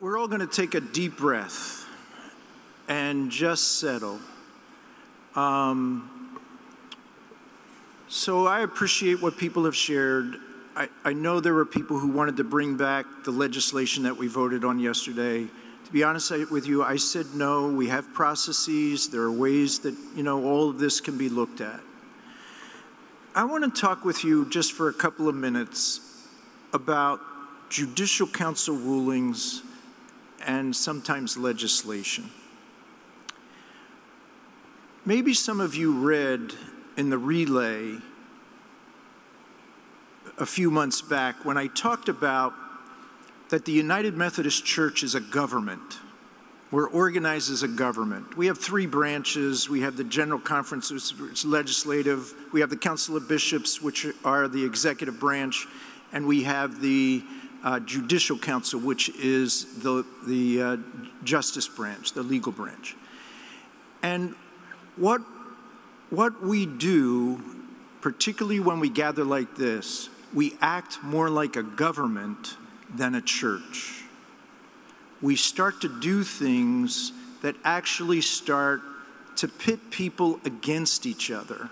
We're all going to take a deep breath and just settle. So I appreciate what people have shared. I know there were people who wanted to bring back the legislation that we voted on yesterday. To be honest with you, I said no. We have processes. There are ways that, all of this can be looked at. I want to talk with you just for a couple of minutes about judicial council rulings and sometimes legislation. Maybe some of you read in the relay a few months back when I talked about that the United Methodist Church is a government. We're organized as a government. We have three branches. We have the General Conference, which is legislative. We have the Council of Bishops, which are the executive branch. And we have the Judicial Council, which is the justice branch, the legal branch. And what we do, particularly when we gather like this, we act more like a government than a church. We start to do things that actually start to pit people against each other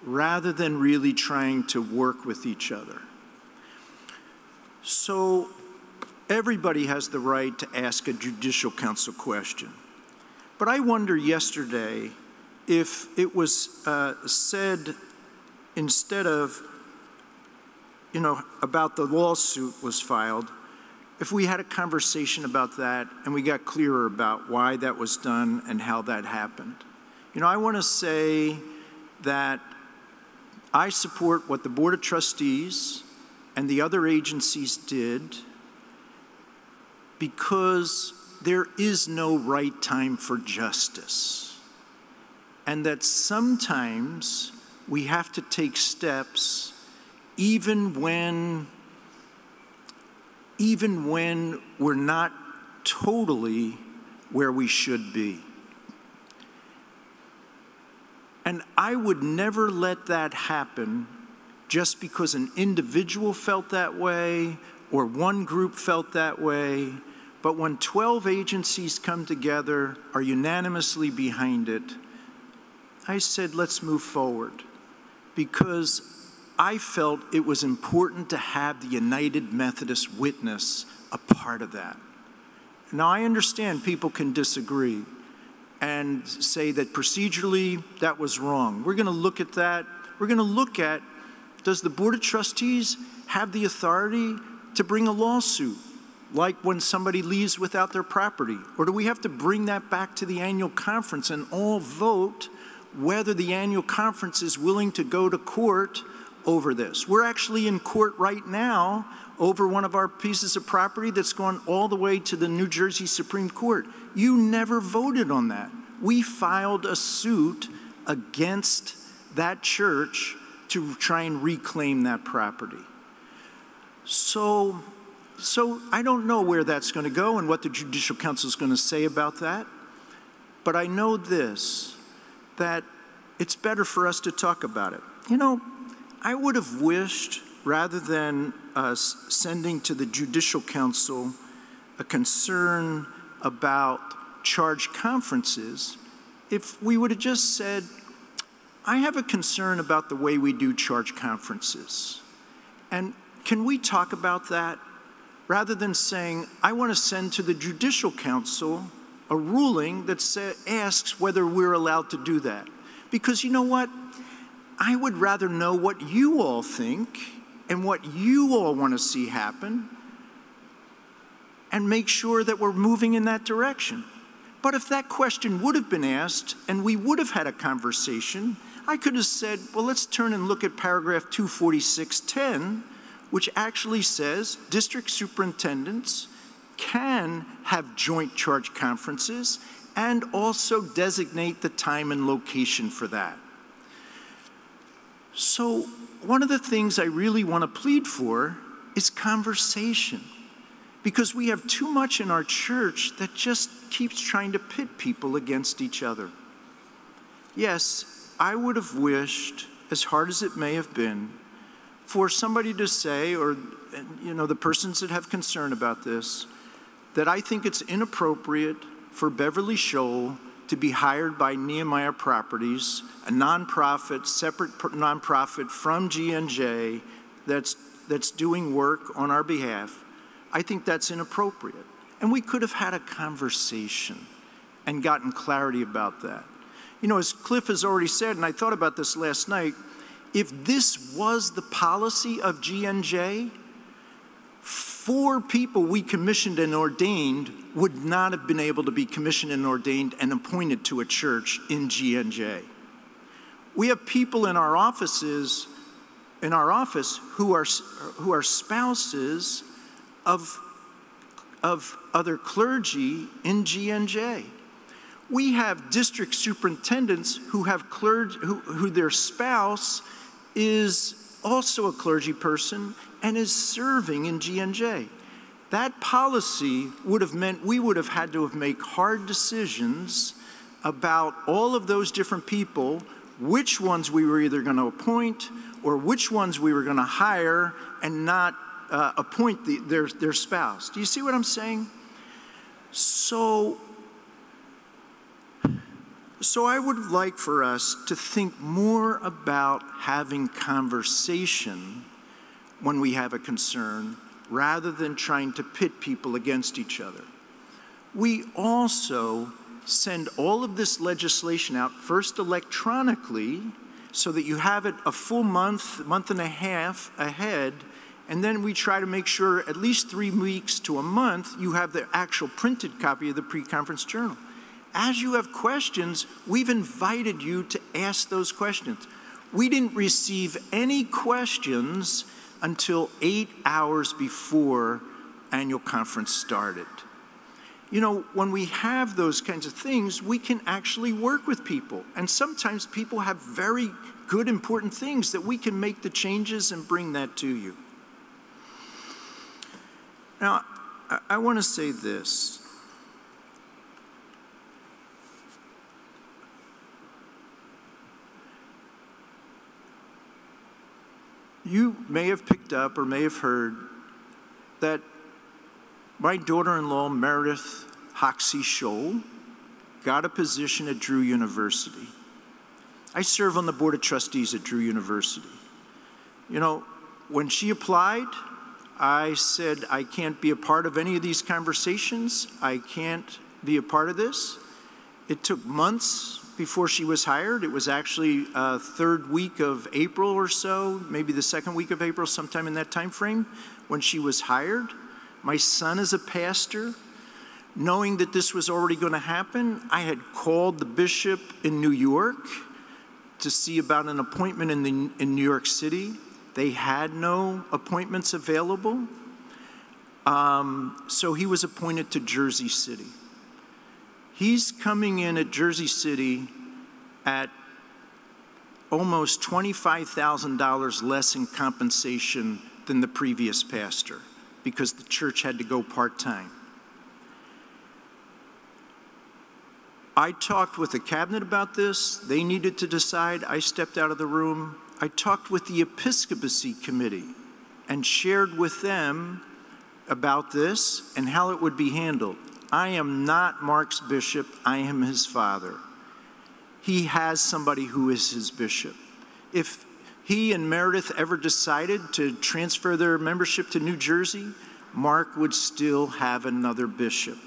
rather than really trying to work with each other. So everybody has the right to ask a judicial council question. But I wonder yesterday if it was said instead of, about the lawsuit was filed, if we had a conversation about that and we got clearer about why that was done and how that happened. I want to say that I support what the Board of Trustees and the other agencies did because there is no right time for justice. And that sometimes we have to take steps even when we're not totally where we should be. And I would never let that happen just because an individual felt that way or one group felt that way. But when 12 agencies come together, are unanimously behind it, I said, let's move forward, because I felt it was important to have the United Methodist witness a part of that. Now, I understand people can disagree and say that procedurally that was wrong. We're going to look at that. We're going to look at, does the Board of Trustees have the authority to bring a lawsuit, like when somebody leaves without their property? Or do we have to bring that back to the annual conference and all vote whether the annual conference is willing to go to court over this? We're actually in court right now over one of our pieces of property that's gone all the way to the New Jersey Supreme Court. You never voted on that. We filed a suit against that church to try and reclaim that property. So I don't know where that's going to go and what the Judicial Council is going to say about that. But I know this, that it's better for us to talk about it. I would have wished, rather than us sending to the Judicial Council a concern about charge conferences, if we would have just said, I have a concern about the way we do charge conferences. And can we talk about that? Rather than saying, I want to send to the Judicial Council a ruling that asks whether we're allowed to do that. Because you know what? I would rather know what you all think and what you all want to see happen and make sure that we're moving in that direction. But if that question would have been asked and we would have had a conversation, I could have said, well, let's turn and look at paragraph 246.10, which actually says district superintendents can have joint charge conferences and also designate the time and location for that. So one of the things I really want to plead for is conversation, because we have too much in our church that just keeps trying to pit people against each other. Yes, I would have wished, as hard as it may have been, for somebody to say, or the persons that have concern about this, that I think it's inappropriate for Beverly Schol to be hired by Nehemiah Properties, a nonprofit, separate nonprofit from GNJ that's doing work on our behalf. I think that's inappropriate. And we could have had a conversation and gotten clarity about that. You know, as Cliff has already said, and I thought about this last night, if this was the policy of GNJ, 4 people we commissioned and ordained would not have been able to be commissioned and ordained and appointed to a church in GNJ. We have people in our office who are spouses of other clergy in GNJ. We have district superintendents who have clergy, who their spouse is also a clergy person and is serving in GNJ. That policy would have meant we would have had to have made hard decisions about all of those different people, which ones we were either going to appoint or which ones we were going to hire and not appoint their spouse. Do you see what I'm saying? So I would like for us to think more about having conversation when we have a concern, rather than trying to pit people against each other. We also send all of this legislation out, first electronically, so that you have it a full month and a half ahead, and then we try to make sure at least 3 weeks to a month you have the actual printed copy of the pre-conference journal. As you have questions, we've invited you to ask those questions. We didn't receive any questions until 8 hours before annual conference started. You know, when we have those kinds of things, we can actually work with people. And sometimes people have very good, important things that we can make the changes and bring that to you. Now, I want to say this. You may have picked up or may have heard that my daughter-in-law, Meredith Hoxie Schol, got a position at Drew University. I serve on the board of trustees at Drew University. You know, when she applied, I said, I can't be a part of any of these conversations. I can't be a part of this. It took months before she was hired. It was actually 3rd week of April or so, maybe the 2nd week of April, sometime in that time frame, when she was hired. My son is a pastor. Knowing that this was already going to happen, I had called the bishop in New York to see about an appointment in New York City. They had no appointments available, so he was appointed to Jersey City. He's coming in at Jersey City at almost $25,000 less in compensation than the previous pastor because the church had to go part-time. I talked with the cabinet about this. They needed to decide. I stepped out of the room. I talked with the episcopacy committee and shared with them about this and how it would be handled. I am not Mark's bishop. I am his father. He has somebody who is his bishop. If he and Meredith ever decided to transfer their membership to New Jersey, Mark would still have another bishop.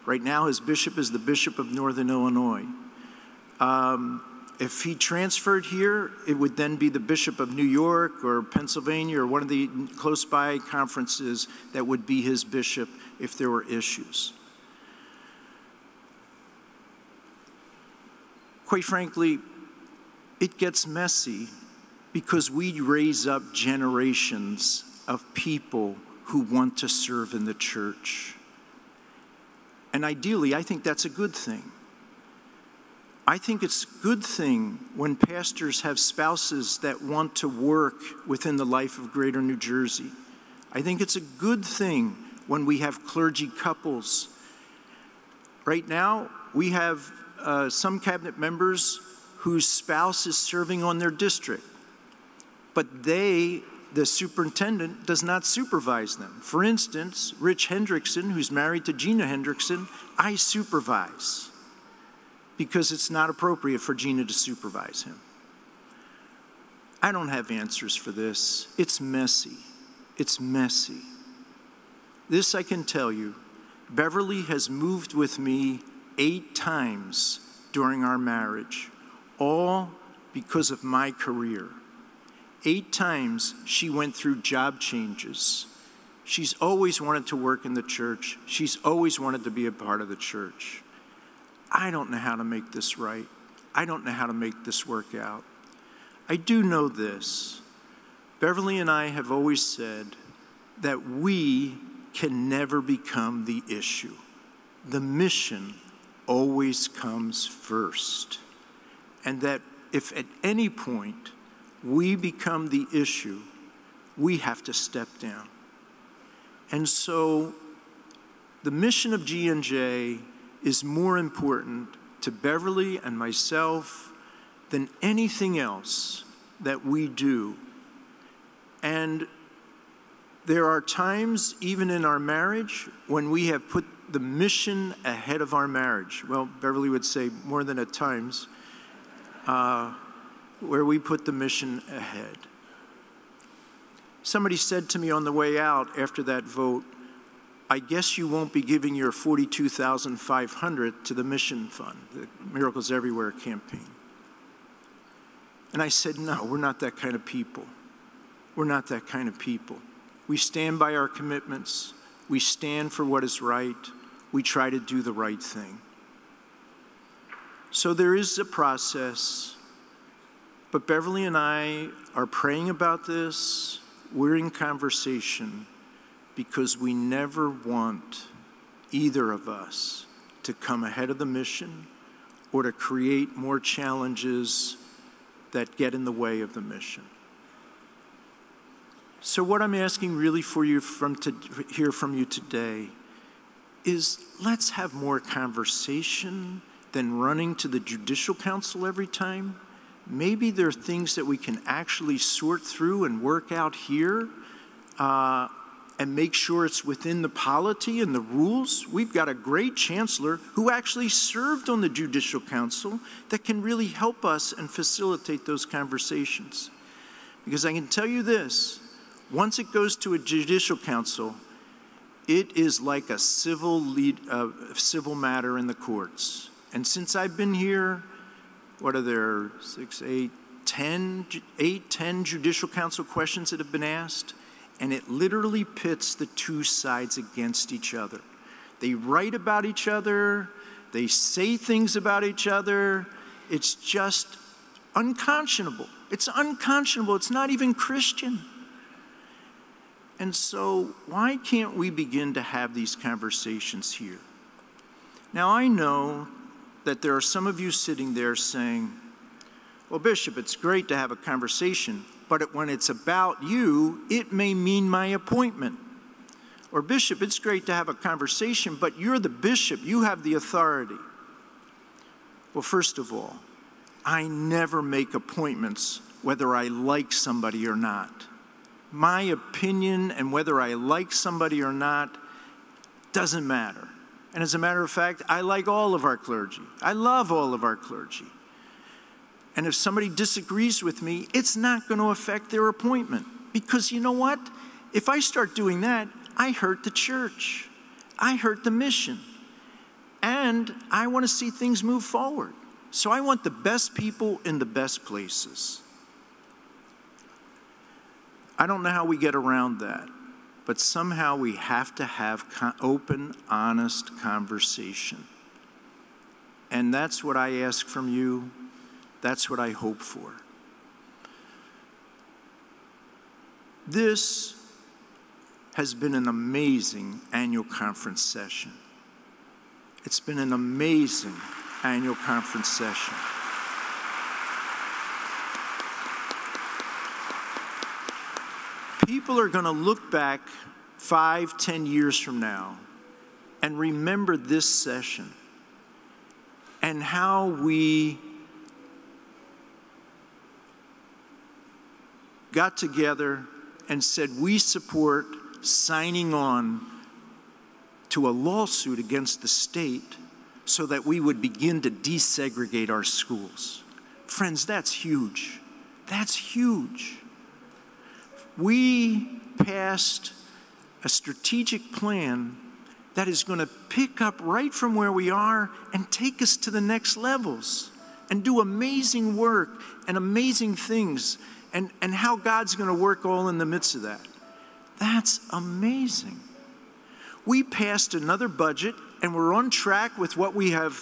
Right now, his bishop is the Bishop of Northern Illinois. If he transferred here, it would then be the Bishop of New York or Pennsylvania or one of the close by conferences that would be his bishop if there were issues. Quite frankly, it gets messy because we raise up generations of people who want to serve in the church. And ideally, I think that's a good thing. I think it's a good thing when pastors have spouses that want to work within the life of Greater New Jersey. I think it's a good thing when we have clergy couples. Right now, we have some cabinet members whose spouse is serving on their district, but they the superintendent does not supervise them. For instance, Rich Hendrickson, who's married to Gina Hendrickson, I supervise because it's not appropriate for Gina to supervise him. I don't have answers for this. It's messy. It's messy. This I can tell you. Beverly has moved with me 8 times during our marriage, all because of my career. 8 times she went through job changes. She's always wanted to work in the church. She's always wanted to be a part of the church. I don't know how to make this right. I don't know how to make this work out. I do know this. Beverly and I have always said that we can never become the issue. The mission always comes first. And that if at any point we become the issue, we have to step down. And so the mission of GNJ is more important to Beverly and myself than anything else that we do. And there are times, even in our marriage, when we have put the mission ahead of our marriage. Well, Beverly would say more than at times, where we put the mission ahead. Somebody said to me on the way out after that vote, I guess you won't be giving your $42,500 to the mission fund, the Miracles Everywhere campaign. And I said, no, we're not that kind of people. We're not that kind of people. We stand by our commitments. We stand for what is right. We try to do the right thing. So there is a process, but Beverly and I are praying about this. We're in conversation because we never want either of us to come ahead of the mission or to create more challenges that get in the way of the mission. So what I'm asking really for you to hear from you today is let's have more conversation than running to the Judicial Council every time. Maybe there are things that we can actually sort through and work out here and make sure it's within the polity and the rules. We've got a great chancellor who actually served on the Judicial Council that can really help us and facilitate those conversations. Because I can tell you this, once it goes to a Judicial Council, it is like a civil matter in the courts. And since I've been here, what are there, 6, 8, 10 Judicial Council questions that have been asked? And it literally pits the two sides against each other. They write about each other. They say things about each other. It's just unconscionable. It's unconscionable. It's not even Christian. And so why can't we begin to have these conversations here? Now, I know that there are some of you sitting there saying, well, Bishop, it's great to have a conversation, but when it's about you, it may mean my appointment. Or, Bishop, it's great to have a conversation, but you're the bishop. You have the authority. Well, first of all, I never make appointments whether I like somebody or not. My opinion and whether I like somebody or not doesn't matter. And as a matter of fact, I like all of our clergy. I love all of our clergy. And if somebody disagrees with me, it's not going to affect their appointment. Because you know what? If I start doing that, I hurt the church. I hurt the mission. And I want to see things move forward. So I want the best people in the best places. I don't know how we get around that, but somehow we have to have open, honest conversation. And that's what I ask from you. That's what I hope for. This has been an amazing annual conference session. It's been an amazing annual conference session. People are going to look back 5, 10 years from now and remember this session and how we got together and said, we support signing on to a lawsuit against the state so that we would begin to desegregate our schools. Friends, that's huge. That's huge. We passed a strategic plan that is going to pick up right from where we are and take us to the next levels and do amazing work and amazing things, and how God's going to work all in the midst of that. That's amazing. We passed another budget, and we're on track with what we have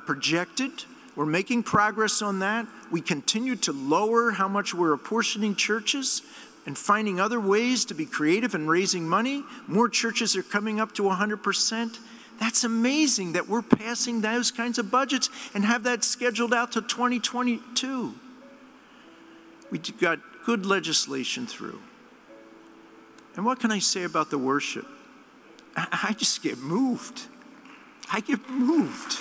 projected. We're making progress on that. We continue to lower how much we're apportioning churches and finding other ways to be creative and raising money. More churches are coming up to 100%. That's amazing that we're passing those kinds of budgets and have that scheduled out to 2022. We got good legislation through. And what can I say about the worship? I just get moved. I get moved.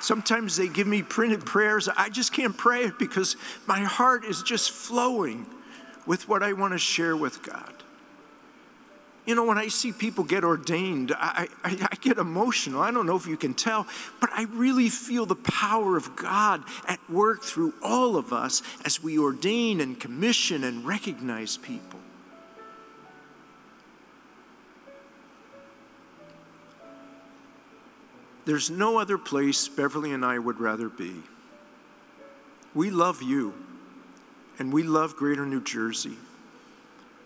Sometimes they give me printed prayers. I just can't pray it because my heart is just flowing with what I want to share with God. You know, when I see people get ordained, I get emotional. I don't know if you can tell, but I really feel the power of God at work through all of us as we ordain and commission and recognize people. There's no other place Beverly and I would rather be. We love you, and we love Greater New Jersey,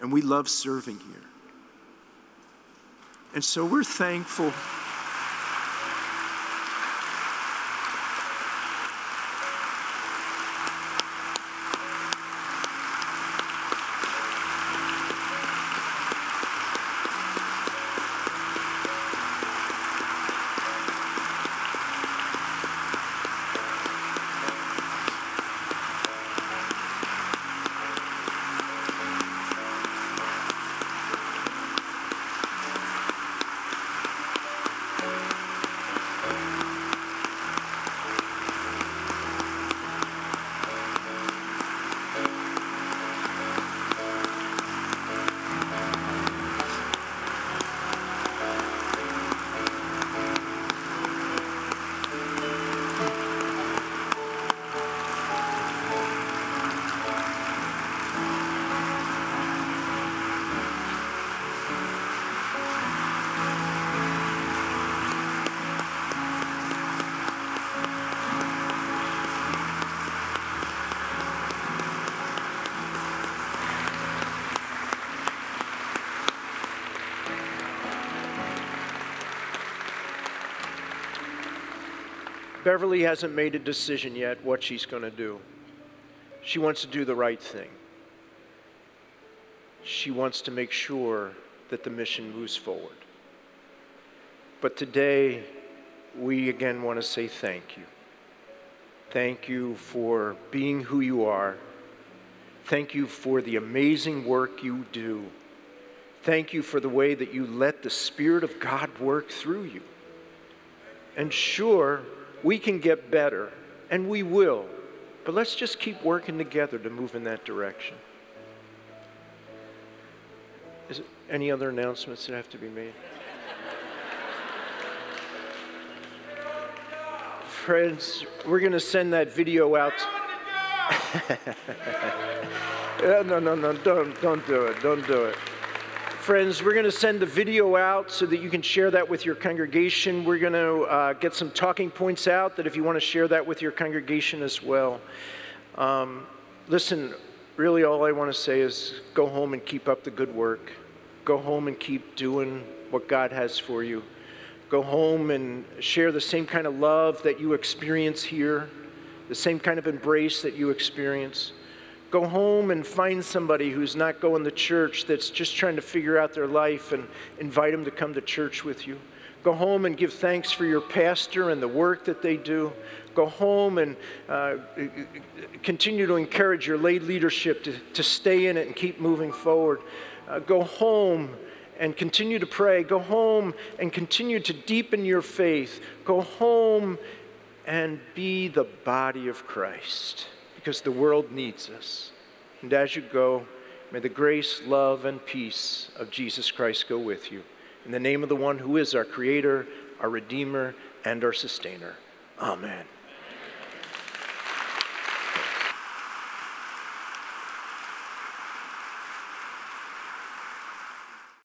and we love serving here. And so we're thankful. Beverly hasn't made a decision yet what she's going to do. She wants to do the right thing. She wants to make sure that the mission moves forward. But today, we again want to say thank you. Thank you for being who you are. Thank you for the amazing work you do. Thank you for the way that you let the Spirit of God work through you. And sure, we can get better, and we will, but let's just keep working together to move in that direction. Is there any other announcements that have to be made? Friends, we're going to send that video out. No, don't do it. Don't do it. Friends, we're going to send the video out so that you can share that with your congregation. We're going to get some talking points out that if you want to share that with your congregation as well. Listen, really all I want to say is go home and keep up the good work. Go home and keep doing what God has for you. Go home and share the same kind of love that you experience here, the same kind of embrace that you experience. Go home and find somebody who's not going to church, that's just trying to figure out their life, and invite them to come to church with you. Go home and give thanks for your pastor and the work that they do. Go home and continue to encourage your lay leadership to stay in it and keep moving forward. Go home and continue to pray. Go home and continue to deepen your faith. Go home and be the body of Christ. because the world needs us. And as you go, may the grace, love, and peace of Jesus Christ go with you. In the name of the one who is our Creator, our Redeemer, and our Sustainer. Amen.